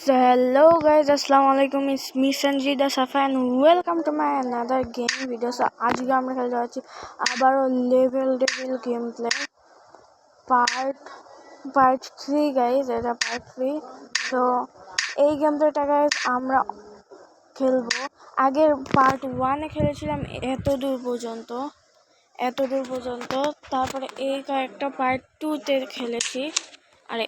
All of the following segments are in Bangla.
So hello guys, assalamu alaikum. It's me Sanjida Safa and welcome to my another game video. So আজকে আমরা খেলতে যাচ্ছি আবারও level devil game play part 3 guys, এটা পার্ট 3। তো এই গেম প্লেটা গাইস আমরা খেলবো। আগের পার্ট 1 এ খেলেছিলাম এত দূর পর্যন্ত, তারপরে এই কয়েকটা পার্ট 2 তে খেলেছি। আরে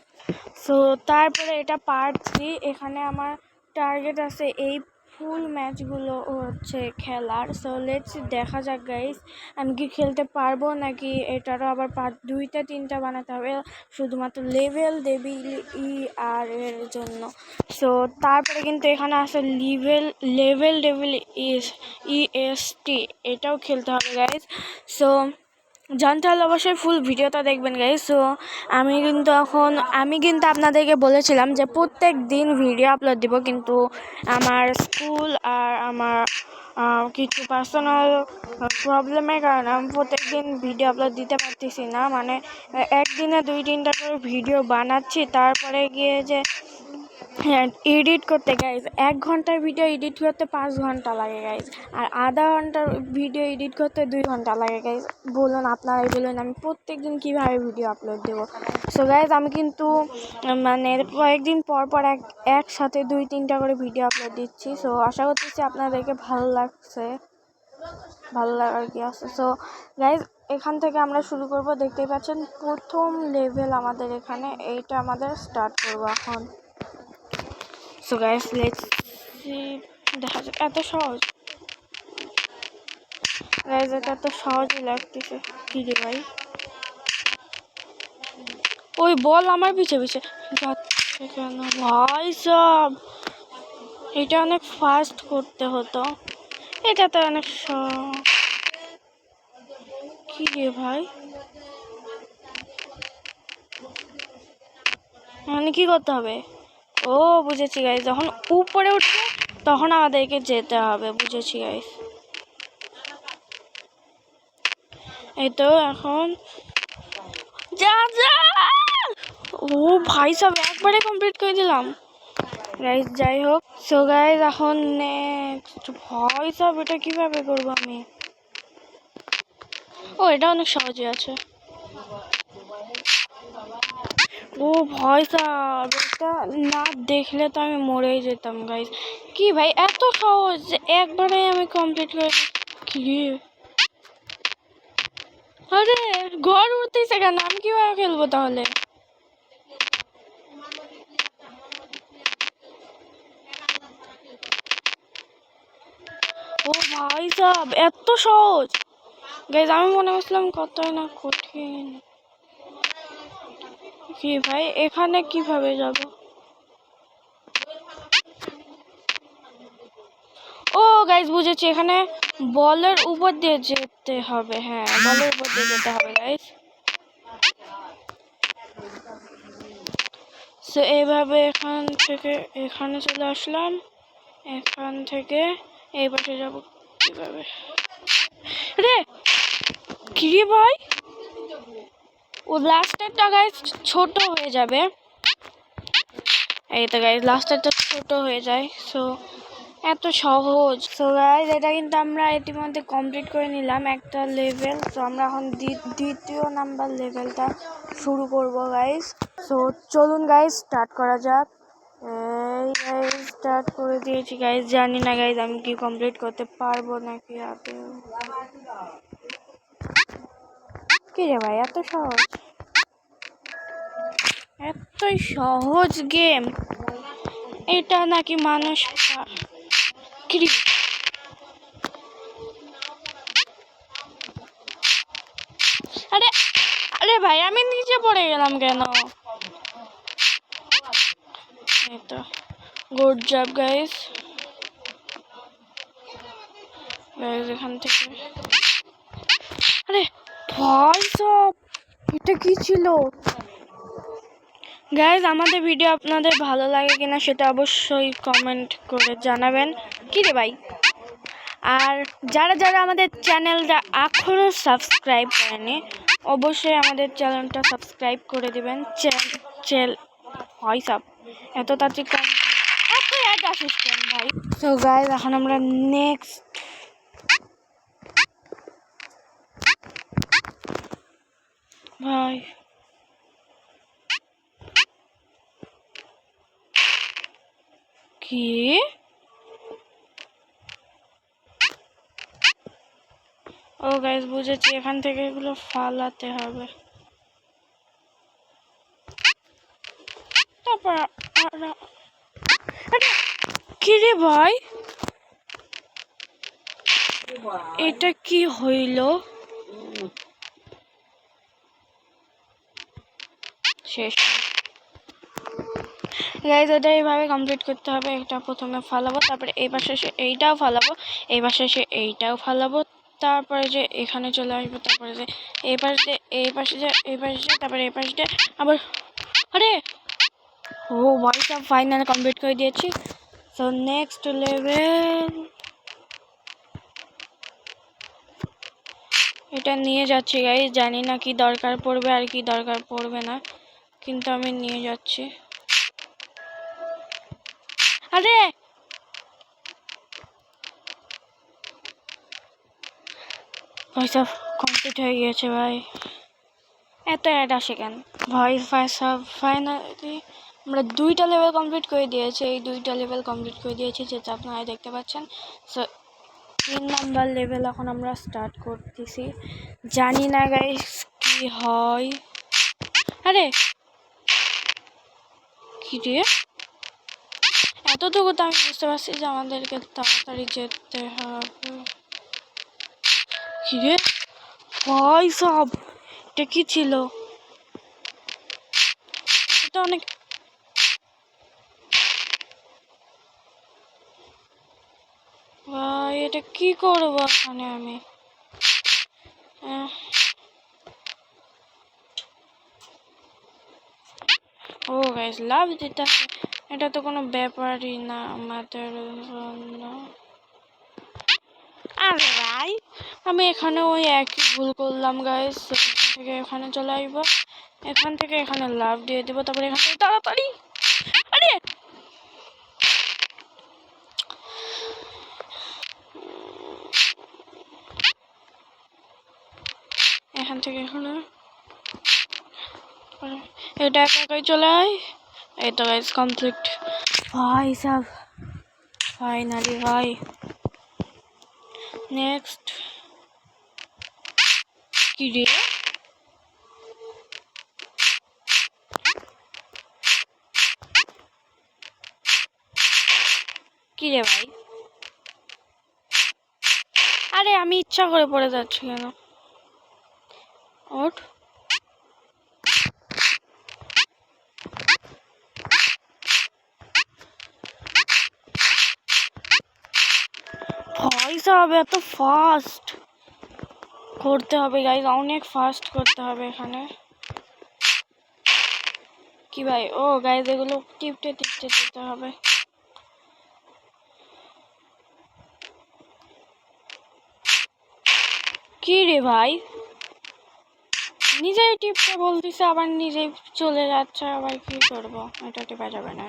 সো তারপরে এটা পার্ট 3। এখানে আমার টার্গেট আছে এই ফুল ম্যাচগুলো হচ্ছে খেলার। সো লেটস দেখা যাক গাইস আমি কি খেলতে পারবো নাকি এটারও আবার পার্ট 2টা 3টা বানাতে হবে শুধুমাত্র লেভেল ডেভিল আর এর জন্য। সো তারপরে কিন্তু এখানে আছে লেভেল ডেভিল EST, এটাও খেলতে হবে গাইস। সো জানতে হলে অবশ্যই ফুল ভিডিওটা দেখবেন গাইস। সো আমি কিন্তু আপনাদেরকে বলেছিলাম যে প্রত্যেক দিন ভিডিও আপলোড দিব, কিন্তু আমার স্কুল আর আমার কিছু পার্সোনাল প্রবলেমের কারণে আমি প্রত্যেক দিন ভিডিও আপলোড দিতে পারতেছি না। মানে একদিনে 2-3টা করে ভিডিও বানাচ্ছি, তারপরে গিয়ে যে এডিট করতে গাইজ 1 ঘন্টার ভিডিও এডিট করতে 5 ঘন্টা লাগে গাইজ, আর আধা ঘন্টার ভিডিও এডিট করতে 2 ঘন্টা লাগে গাইজ। আপনারাই বলুন আমি প্রত্যেক দিন কীভাবে ভিডিও আপলোড দেবো। সো গাইজ আমি কিন্তু মানে কয়েকদিন পর একসাথে 2-3টা করে ভিডিও আপলোড দিচ্ছি। সো আশা করতেছি আপনাদেরকে ভালো লাগার কি আছে। সো গাইজ এখান থেকে আমরা শুরু করব। দেখতেই পাচ্ছেন প্রথম লেভেল আমাদের এখানে, এইটা আমাদের স্টার্ট করবো এখন। সো গাইস লেটস সি, দেখা যাক। এত সহজ গাইস, এটা তো সহজই লাগতেছে। কি রে ভাই, ওই বল আমার পিছে যাচ্ছে কেন ভাই সব? এটা অনেক ফাস্ট করতে হতো, এটা তো অনেক কি রে ভাই, মানে কি করতে হবে? ও বুঝেছি গাইস, যখন উপরে উঠবে তখন আমাদেরকে যেতে হবে। বুঝেছি গাইস। এই তো এখন যা ও ভাই সব একবারে কমপ্লিট করে দিলাম গাইস। যাই হোক, সো গাইস এখন নেক্সট। ভাই সব এটা কিভাবে করবো আমি? ও এটা অনেক সহজই আছে। ও ভাই সাব, এটা না দেখলে তো আমি মরেই যেতাম গাইস। কি ভাই এত সহজ, একবারে আমি কমপ্লিট করে কি? আরে ঘর উঠতেছে কেন? আমি কিভাবে খেলবো তাহলে? ও ভাই সাব এত সহজ গাইস, আমি মনে করছিলাম কতই না কঠিন। কি ভাই এখানে কিভাবে যাব? ও গাইস বুঝেছি, এখানে বলের উপর দিয়ে যেতে হবে। হ্যাঁ বলের উপর দিয়ে যেতে হবে গাইস। সো এইভাবে এখান থেকে এখানে চলে আসলাম, এখান থেকে এই পাশে যাব কিভাবে? রে কি রে ভাই, ও লাস্টেরটা গাইস ছোট হয়ে যাবে। এই তো গাইস লাস্টেরটা ছোট হয়ে যায়। সো এত সহজ। সো গাইস এটা কিন্তু আমরা ইতিমধ্যে কমপ্লিট করে নিলাম একটা লেভেল। সো আমরা এখন দ্বিতীয় নাম্বার লেভেলটা শুরু করব গাইস। সো চলুন গাইস স্টার্ট করা যাক। এই গাইস স্টার্ট করে দিয়েছি গাইস। জানি না গাইস আমি কি কমপ্লিট করতে পারবো নাকি আদৌ। কি রে ভাই এত সহজ, এতই সহজ গেম এটা নাকি মানুষ? আরে আরে ভাই আমি নিচে পড়ে গেলাম কেন? এই তো গুড জব গাইস। এখান থেকে আরে ভাই সব এটা কি ছিল গাইস? আমাদের ভিডিও আপনাদের ভালো লাগে কিনা সেটা অবশ্যই কমেন্ট করে জানাবেন। কি রে ভাই, আর যারা আমাদের চ্যানেলটা এখনো সাবস্ক্রাইব করেনি অবশ্যই আমাদের চ্যানেলটা সাবস্ক্রাইব করে দিবেন। হয় সব এত তাড়াতাড়ি ভাই। তো গাইস এখন আমরা নেক্সট ভাই কি ও গাইস বুঝেছি, এখান থেকে এগুলো ফালাতে হবে। তারপর কি রে ভাই, এটা কি হইল? শেষ গাইস, এটা এইভাবে কমপ্লিট করতে হবে। এটা প্রথমে ফালাবো, তারপরে এই পাশে এসে এইটাও ফালাবো, এই পাশে এসে এইটাও ফালাবো, তারপরে যে এখানে চলে আসবো, তারপরে যে এই পাশে যে এই পাশে যে এই পাশে যে তারপরে এই পাশে আবার আরে ও ভাই সব ফাইনাল কমপ্লিট করে দিয়েছি। সো নেক্সট লেভেল এটা নিয়ে যাচ্ছি গাইস, জানি না কি দরকার পড়বে আর কি দরকার পড়বে না, কিন্তু আমি নিয়ে যাচ্ছি। আরে ভাই সব কমপ্লিট হয়ে গিয়েছে ভাই, এত অ্যাড আসে কেন ভাই? সব ফাইনালি আমরা 2টা লেভেল কমপ্লিট করে দিয়েছি, এই 2টা লেভেল কমপ্লিট করে দিয়েছি যেটা আপনারা দেখতে পাচ্ছেন। সো 3 নাম্বার লেভেল এখন আমরা স্টার্ট করতেছি, জানি না গাইস কি হয়। আরে কি রে, এতটুকু তো আমি বুঝতে পারছি যে আমাদেরকে তাড়াতাড়ি যেতে হবে। কি রে ভাই সব, এটা কি ছিল? এটা অনেক ভাই, এটা কি করবো এখানে আমি? ও গাইস লাভ দিতে হবে, এটা তো কোনো ব্যাপারই না আমাদের জন্য। আরে ভাই আমি এখানে ওই একই ভুল করলাম গাইস, এখান থেকে এখানে চলে আসবো, এখান থেকে এখানে লাভ দিয়ে দেবো, তারপরে এখান থেকে তাড়াতাড়ি আরে এখান থেকে এখানে এটা একা একাই চলে আয়। এই তো গাইস কমপ্লিট ভাই সব ফাইনালি ভাই। নেক্সট কি রে, কি রে ভাই? আরে আমি ইচ্ছা করে পড়ে যাচ্ছি কেন? ওঠ ভাই সাহেব এত ফাস্ট করতে হবে গাইস, অনেক ফাস্ট করতে হবে এখানে। কি ভাই, ও গাইস এগুলো টিপতে টিপতে দিতে হবে। কি রে ভাই, নিজেই টিপতে বলতেছে আবার নিজেই চলে যাচ্ছে, আবার কি করবো? এটা টিপা যাবে না।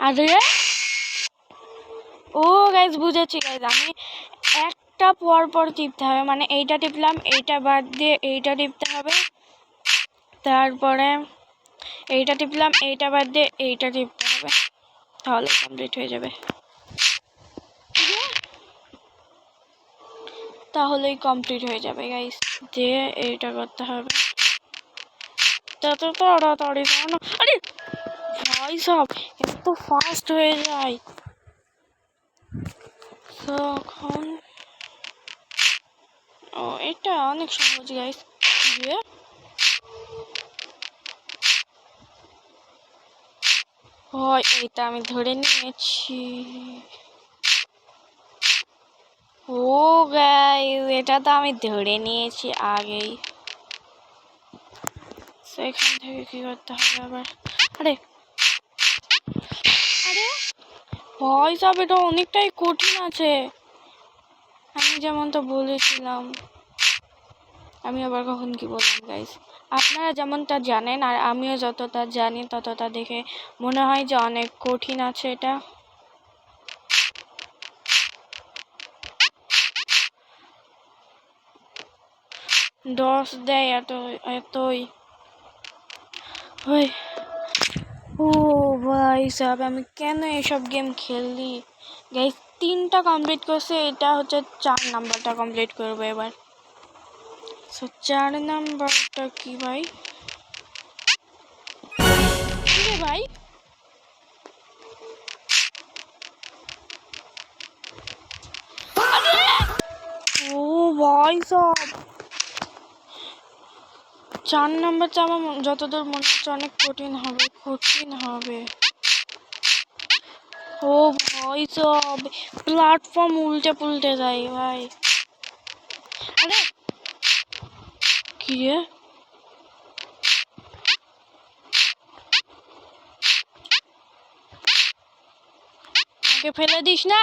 আরে ও গাইস বুঝেছি গাইস, আমি একটা পর পর টিপতে হবে, মানে এইটা টিপলাম, এইটা বাদ দিয়ে এইটা টিপতে হবে, তারপরে এইটা টিপলাম, এইটা বাদ দিয়ে এইটা টিপতে হবে, তাহলে কমপ্লিট হয়ে যাবে। তাহলেই কমপ্লিট হয়ে যাবে গাইস, দিয়ে এইটা করতে হবে। তত তাড়াতাড়ি জানো, আরে ভাই সব এত ফাস্ট হয়ে যায় তখন। ও এটা অনেক সহজ গাইস, দিয়ে হয় এইটা আমি ধরে নিয়েছি। ও গাইস এটা তো আমি ধরে নিয়েছি আগেই। এখান থেকে কি করতে হবে আবার? আরে আরে ভাই সাহেব এটা অনেকটাই কঠিন আছে, আমি যেমন তো বলেছিলাম। আমি আবার কখন কি বললাম গাইস, আপনারা যেমনটা জানেন আর আমিও যতটা জানি ততটা দেখে মনে হয় যে অনেক কঠিন আছে এটা। দশ দেয় এতই। ও ভাই সাহেব, আমি কেন এসব গেম খেলি গাইস। 3টা কমপ্লিট করছে, এটা হচ্ছে 4 নাম্বারটা কমপ্লিট করবো এবার। সো 4 নাম্বারটা কি ভাই? ভাই ও ভাই সব 4 নাম্বারটা আমার যতদূর মনে হচ্ছে অনেক কঠিন হবে। ও ভাই সব প্ল্যাটফর্ম উল্টে পুল্টে যায় ভাই। আরে কি রে, আমাকে ফেলে দিস না।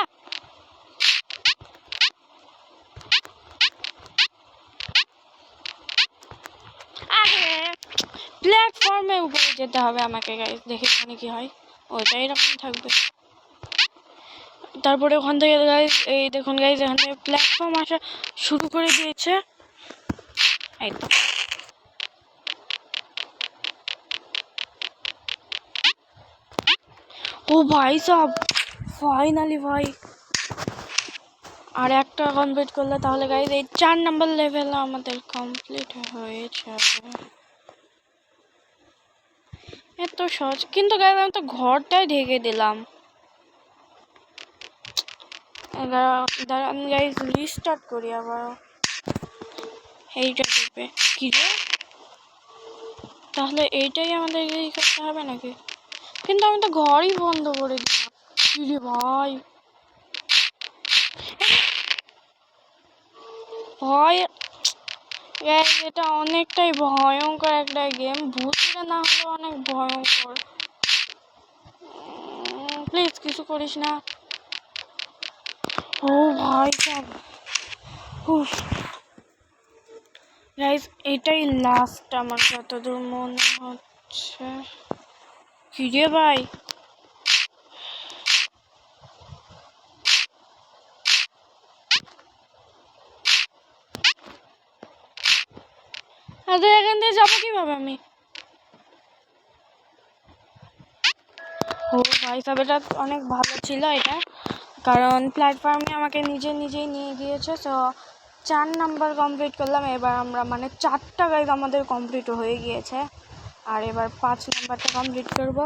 প্ল্যাটফর্মের উপরে যেতে হবে আমাকে গাইস, দেখি এখানে কি হয়। ওইটা এরকম থাকবে। তারপরে ওখান থেকে গাইস এই দেখুন গাইস, এখান থেকে প্ল্যাটফর্ম আসা শুরু করে দিয়েছে। এই তো ও ভাই সব ফাইনালি ভাই আর একটা কমপ্লিট করলে তাহলে গাইস এই 4 নাম্বার লেভেল আমাদের কমপ্লিট হয়ে যাবে। এত সহজ, কিন্তু গাইস আমি তো ঘরটাই ঢেকে দিলাম। আমি গাইস রিস্টার্ট করি আবার। এইটা টিপে কি রে, তাহলে এইটাই আমাদের করতে হবে নাকি? কিন্তু আমি তো ঘরই বন্ধ করে দিলাম। কি রে ভাই, ভয় এটা অনেকটাই ভয়ঙ্কর একটা গেম। ভূতটা না হলে অনেক ভয়ঙ্কর। প্লিজ কিছু করিস না। ও ভাই সব গাইস, এটাই লাস্ট আমার যতদূর মনে হচ্ছে। কি রে ভাই, আরে এখান থেকে যাবো কিভাবে আমি? ও ভাই সব এটা অনেক ভালো ছিল এটা, কারণ প্ল্যাটফর্মে আমাকে নিজেই নিয়ে গিয়েছে। তো 4 নাম্বার কমপ্লিট করলাম। এবার আমরা মানে 4টা গাইজ আমাদের কমপ্লিট হয়ে গিয়েছে, আর এবার 5 নাম্বারটা কমপ্লিট করব।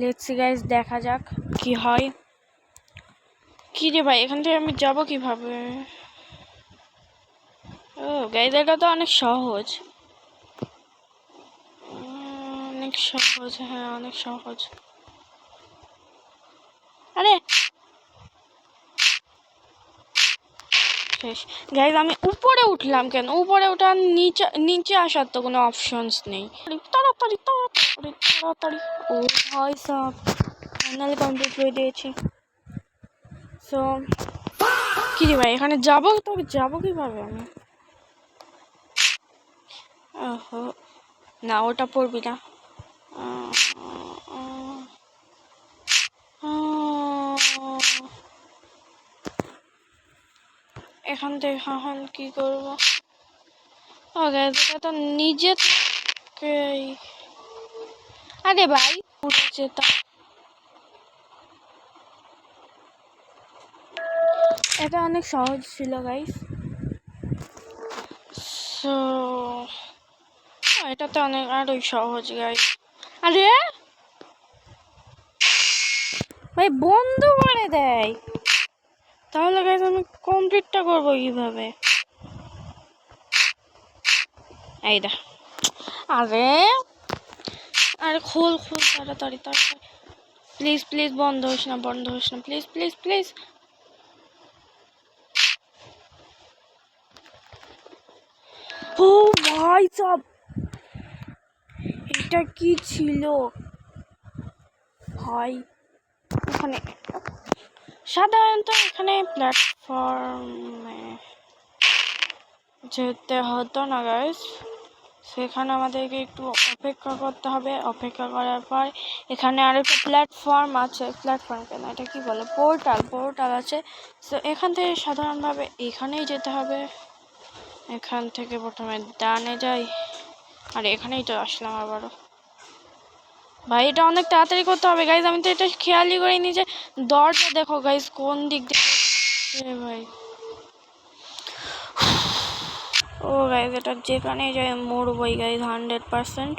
লেটস সি গাইজ, দেখা যাক কি হয়। কি রে ভাই, এখান থেকে আমি যাব কিভাবে? ও গাইজ, এটা তো অনেক সহজ। হ্যাঁ অনেক সহজ। আরে শেষ গাইজ, আমি উপরে উঠলাম কেন? উপরে ওঠার নিচে আসার তো কোনো অপশনস নেই। তাড়াতাড়ি তাড়াতাড়ি তাড়াতাড়ি। ও ভাই সব ফাইনালি কমপ্লিট করে দিয়েছি। সো কি রে ভাই, এখানে যাবো, তবে যাবো কিভাবে আমি? ওহো না, ওটা পড়বি না। এখান থেকে এখন কি করবো? এটা তো নিজে থেকেই। আরে ভাই উঠে যেতাম। এটা অনেক সহজ ছিল গাইস। সো এটা তো অনেক আরোই সহজ গাইস। আরে ভাই বন্ধ করে দেয়, তাহলে গাইস আমি কমপ্লিটটা করবো কিভাবে? এইটা আরে আরে খোল তাড়াতাড়ি তাড়াতাড়ি। প্লিজ প্লিজ বন্ধ হোস না প্লিজ প্লিজ প্লিজ। ও ভাই সব এটা কি ছিল ভাই? ওখানে সাধারণত এখানে প্ল্যাটফর্মে যেতে হতো না গাইস। সেখানে আমাদেরকে একটু অপেক্ষা করতে হবে। অপেক্ষা করার পর এখানে আরেকটা প্ল্যাটফর্ম আছে, প্ল্যাটফর্ম কেন এটা কি বলে, পোর্টাল আছে। তো এখান থেকে সাধারণভাবে এখানেই যেতে হবে। এখান থেকে প্রথমে ডানে যাই, আর এখানেই তো আসলাম আবারও। ভাই এটা অনেক তাড়াতাড়ি করতে হবে গাইজ, আমি তো এটা খেয়ালই করিনি যে দরজা দেখো গাইজ কোন দিক দিয়ে। ভাই ও গাইজ এটা যেখানেই যাই মরবই গাইজ 100%।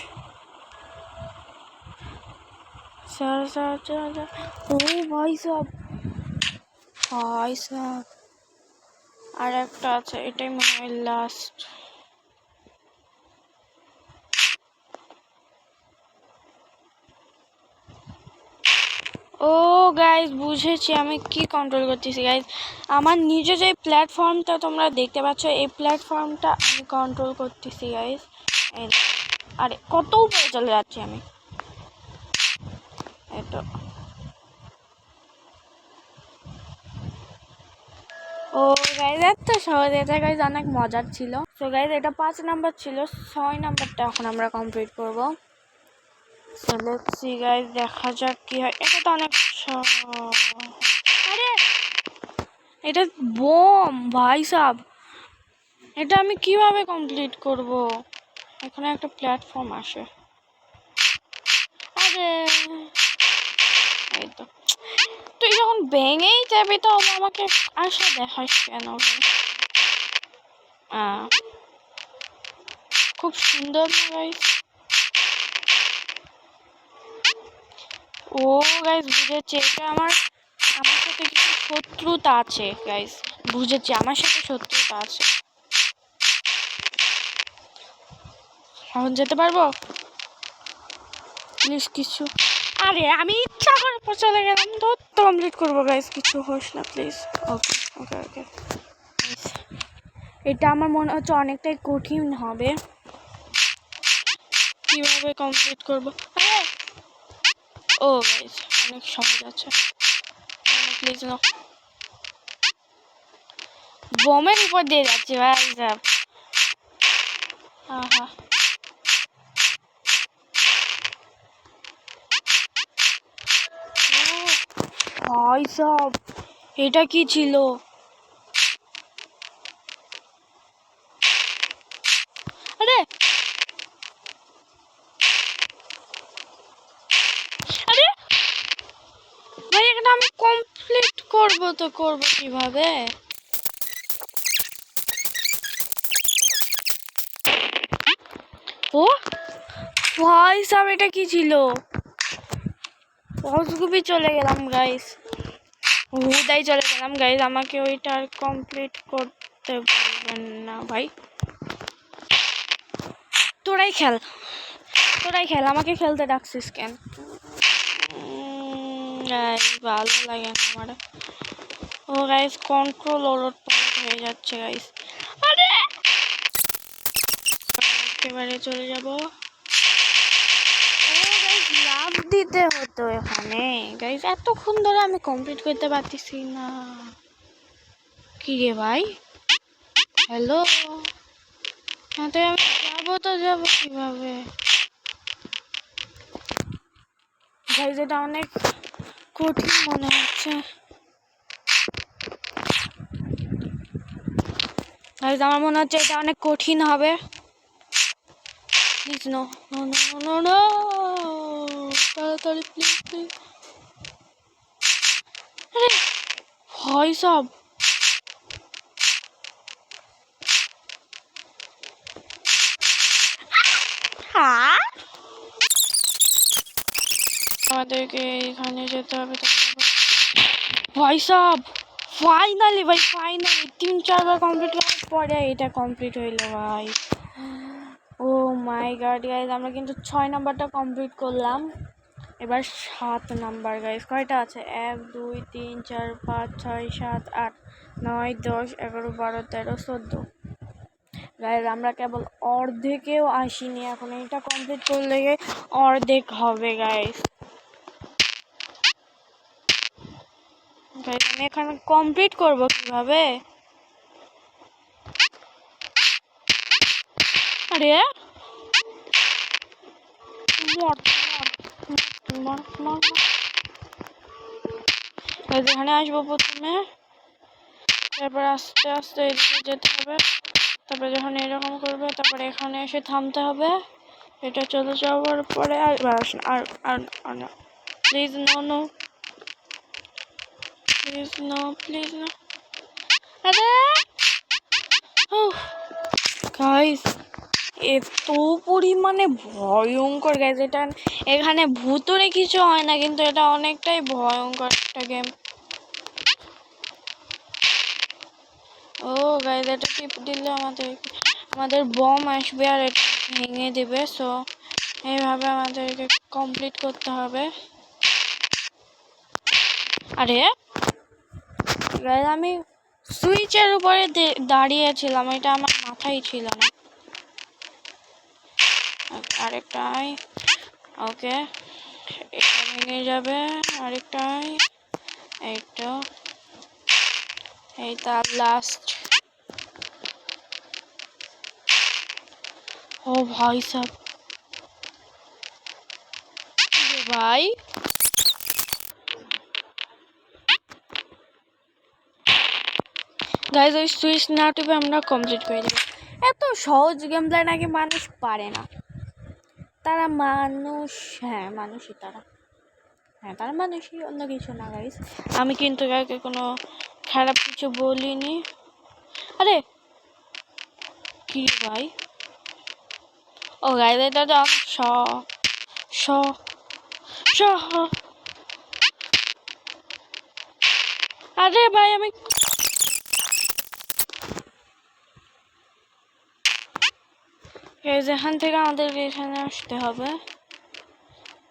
ও ভাই সাব, আর একটা আছে, এটাই মনে হয় লাস্ট। ও গাইজ বুঝেছি আমি কি কন্ট্রোল করতেছি গাইজ। আমার নিজে যে প্ল্যাটফর্মটা তোমরা দেখতে পাচ্ছ, এই প্ল্যাটফর্মটা আমি কন্ট্রোল করতেছি গাইজ। আরে কত উপরে চলে যাচ্ছি আমি। এটা ও গাইজ এত সহজ, এটা গাইজ অনেক মজার ছিল। সো গাইজ এটা 5 নাম্বার ছিল, 6 নাম্বারটা এখন আমরা কমপ্লিট করবো। সো লেটস সি গাইজ, দেখা যাক কি হয়। এটা তো অনেক আরে এটা বোম ভাই সাব, এটা আমি কিভাবে কমপ্লিট করব? এখানে একটা প্ল্যাটফর্ম আসে। আরে এই তো, তুই যখন ভেঙেই যাবি তো আমাকে আসা দেখাস কেন? খুব সুন্দর না গাইস? ও গাইস বুঝেছি, এটা আমার সাথে কিছু শত্রুতা আছে গাইস, বুঝেছি আমার সাথে শত্রুতা আছে। এখন যেতে পারবো প্লিজ কিছু? আরে আমি ইচ্ছা করে চলে গেলাম তো, কমপ্লিট করবো গাইস, কিছু হোস না প্লিজ। ওকে ওকে ওকে, এটা আমার মনে হচ্ছে অনেকটাই কঠিন হবে। কিভাবে কমপ্লিট করবো? ও গাইস অনেক সহজ আছে, প্লিজ না। বোমের উপর দিয়ে যাচ্ছে ভাই সাব। আহা ভাই সাব, এটা কি ছিল? আরে আরে ভাই এটা আমি কমপ্লিট করবো তো করবো কিভাবে? ও ভাই সাব এটা কি ছিল? অসগুবি চলে গেলাম গাইস, হুদাই চলে গেলাম গাইস। আমাকে ওইটা আর কমপ্লিট করতে বলবেন না ভাই, তোরাই খেল আমাকে খেলতে ডাকছিস কেন? গাইস ভালো লাগে না আমার। ও গাইস কন্ট্রোল ওলট পালট হয়ে যাচ্ছে গাইস। আরে একেবারে চলে যাব। ও গাইস লাভ দিতে হতো এখানে গাইস, এতক্ষণ ধরে আমি কমপ্লিট করতে পারতেছি না। কি রে ভাই, হ্যালো, হ্যাঁ তো আমি যাবো কিভাবে গাইস? এটা অনেক কঠিন মনে হচ্ছে গাইস, আমার মনে হচ্ছে এটা অনেক কঠিন হবে। Please no no no no no, তাড়াতাড়ি প্লিজ প্লিজ। আরে ভাই সব, আমাদেরকে এখানে যেতে হবে। ভাই সব ফাইনালি 3-4 বার কমপ্লিট করার পরে এটা কমপ্লিট হইলো ভাই। ও মাই গড গাইজ, আমরা কিন্তু 6 নাম্বারটা কমপ্লিট করলাম। এবার 7 নাম্বার গাইজ, কয়টা আছে? 1 2 3 4 5 6 7 8 9 10 11 12 13 14 গাইজ। আমরা কেবল অর্ধেকেও আসিনি, এখন এটা কমপ্লিট করলে অর্ধেক হবে গাইজ। গাইজ আমি এখানে কমপ্লিট করবো কিভাবে? আরে মর মর মর। এখানে আসবো প্রথমে, তারপর আস্তে আস্তে এদিকে যেতে হবে, তারপরে যখন এরকম করবে তারপরে এখানে এসে থামতে হবে। এটা চলে যাওয়ার পরে আর আর আর না, please no no, please no, please no. আরে গাইস এত পরিমাণে ভয়ঙ্কর গাইস, এটা এখানে ভূতুরে কিছু হয় না, কিন্তু এটা অনেকটাই ভয়ঙ্কর একটা গেম। ও গাইস এটা টিপ দিলে আমাদের বম আসবে আর এটা ভেঙে দেবে। সো এইভাবে আমাদেরকে কমপ্লিট করতে হবে। আরে গাইস আমি সুইচের উপরে দাঁড়িয়েছিলাম, এটা আমার মাথায় ছিল না। আরেকটাই ওকে, এটা ভেঙে যাবে। আরেকটাই, এইটা, এই তার লাস্ট। ও ভাই সাব ভাই, গাইজ ওই সুইচ না টিপে আমরা কমপ্লিট করে দেবো। এত সহজ গেম প্লে নাকি মানুষ পারে না। তারা মানুষ, হ্যাঁ মানুষই তারা, হ্যাঁ তারা মানুষই, অন্য কিছু না গাইজ। আমি কিন্তু কাউকে কোনো খারাপ কিছু বলিনি। আরে কি ভাই, ও গাইজ এটা তো স স স আরে ভাই আমি যেখান থেকে আমাদের এখানে আসতে হবে,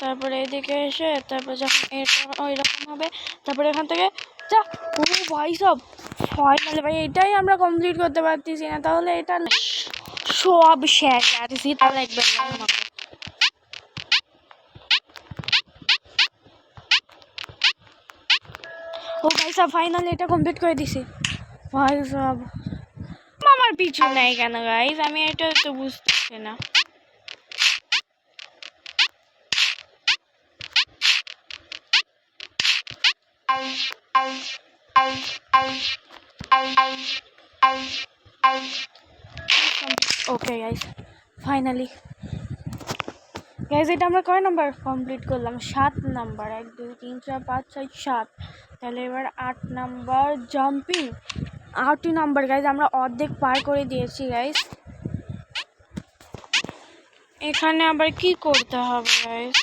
তারপরে এদিকে এসে তারপর যখন এটা ওই রকম হবে তারপরে এখান থেকে যা। ও ভাই সব ফাইনালি ভাই এটাই আমরা কমপ্লিট করতে পারতেছি না, তাহলে এটা সব শেষ আর জিতা লাগবে না আমাকে। ও ভাই সব ফাইনালি এটা কমপ্লিট করে দিছি ভাই সব। আমার পিছু নেই কেন গাইস, আমি এটা তো বুঝতেছি না। ওকে গাইস ফাইনালি গাইস এটা আমরা কয় নাম্বার কমপ্লিট করলাম? 7 নাম্বার। 1 2 3 4 5 6 7, তাহলে এবার 8 নাম্বার জাম্পিং। 8 নাম্বার গাইস, আমরা অর্ধেক পার করে দিয়েছি গাইস। এখানে আবার কি করতে হবে গাইস?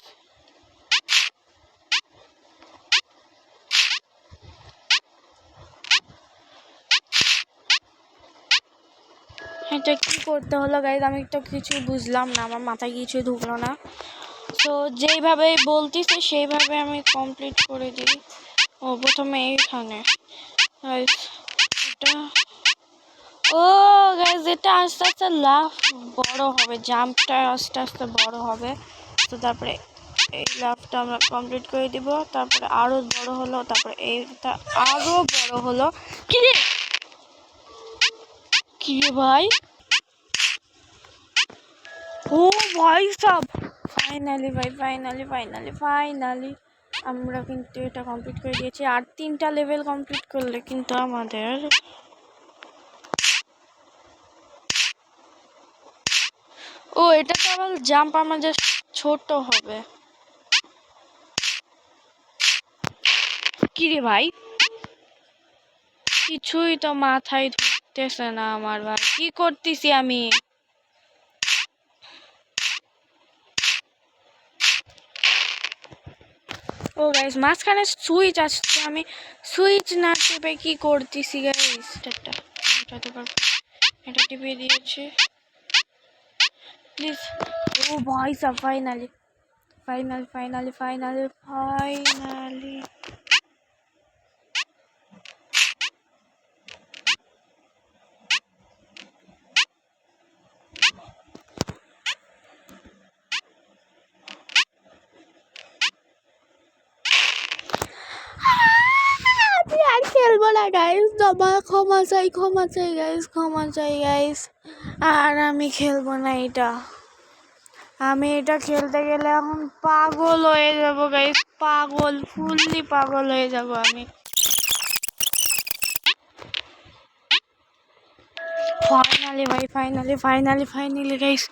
এটা কি করতে হলো গাইস, আমি তো কিছু বুঝলাম না, আমার মাথায় কিছু ঢুকলো না। তো যেইভাবে বলতেছে সেইভাবে আমি কমপ্লিট করে দিই। ও প্রথমে এইখানে গাইস এটা, ও গাইস এটা আস্তে আস্তে লাফ বড় হবে, জাম্পটা আস্তে আস্তে বড় হবে। তো তারপরে এই লাফটা আমরা কমপ্লিট করে দিব, তারপরে আরো বড় হলো, তারপরে এইটা আরো বড় হলো। কি রে কি রে ভাই, ও ভাই সব ফাইনালি ভাই ফাইনালি আমরা কিন্তু এটা কমপ্লিট করে দিয়েছি। আর 3টা লেভেল কমপ্লিট করলে কিন্তু আমাদের ও এটা তো আবার জাম্প আমাদের ছোট হবে। কি রে ভাই, কিছুই তো মাথায় ঢুকতেছে না আমার ভাই, কি করতেছি আমি? ও গাইস মাঝখানে সুইচ আসছে, আমি সুইচ না টিপে কি করতেছি গাইস? এটা টিপে দিয়েছি প্লিজ। ও ভাই সব ফাইনালি আর খেলবো না গাইস, ক্ষমা চাই গাইস, আর আমি খেলবো না এটা। আমি এটা খেলতে গেলে এখন পাগল হয়ে যাব গাইস, পাগল, ফুললি পাগল হয়ে যাব আমি। ফাইনালি ভাই, ফাইনালি গাইস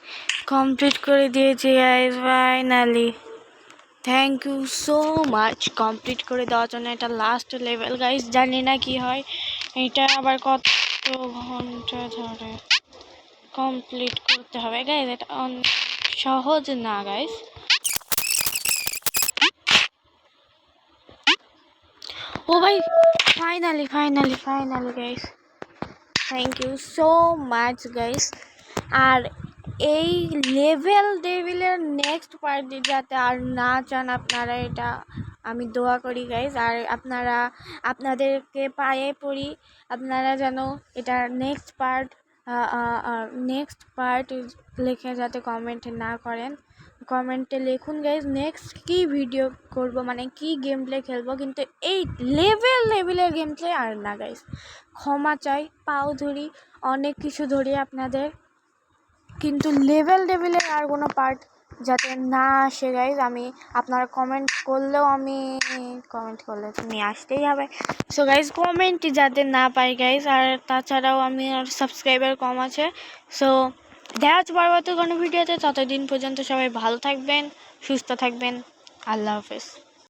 কমপ্লিট করে দিয়েছি guys, finally. Thank you so much complete করে দেওয়ার জন্য। এটা লাস্ট লেভেল গাইস, জানি না কি হয় এটা, আবার কত ঘন্টা ধরে কমপ্লিট করতে হবে গাইস, এটা সহজ না গাইস। ও ভাই finally guys, thank you so much guys. আর এই লেভেলের নেক্সট পার্ট যাতে আর না চান আপনারা, এটা আমি দোয়া করি গাইস। আর আপনাদেরকে পায়ে পড়ি, আপনারা যেন এটা নেক্সট পার্ট লিখে যাতে কমেন্ট না করেন, কমেন্টে লিখুন গাইস নেক্সট কি ভিডিও করব, মানে কি গেম প্লে খেলবো, কিন্তু এই লেভেলের গেম প্লে আর না গাইস। ক্ষমা চাই, পাও ধরি, অনেক কিছু ধরি আপনাদের, কিন্তু লেভেলের আর কোনো পার্ট যাতে না আসে গাইজ। আমি আপনারা কমেন্ট করলে তুমি আসতেই হবে। সো গাইজ কমেন্ট যাতে না পাই গাইজ। আর তাছাড়াও আমি আর সাবস্ক্রাইবার কম আছে। সো দেখা হচ্ছে পরবর্তী কোনো ভিডিওতে, ততদিন পর্যন্ত সবাই ভালো থাকবেন, সুস্থ থাকবেন। আল্লাহ হাফেজ।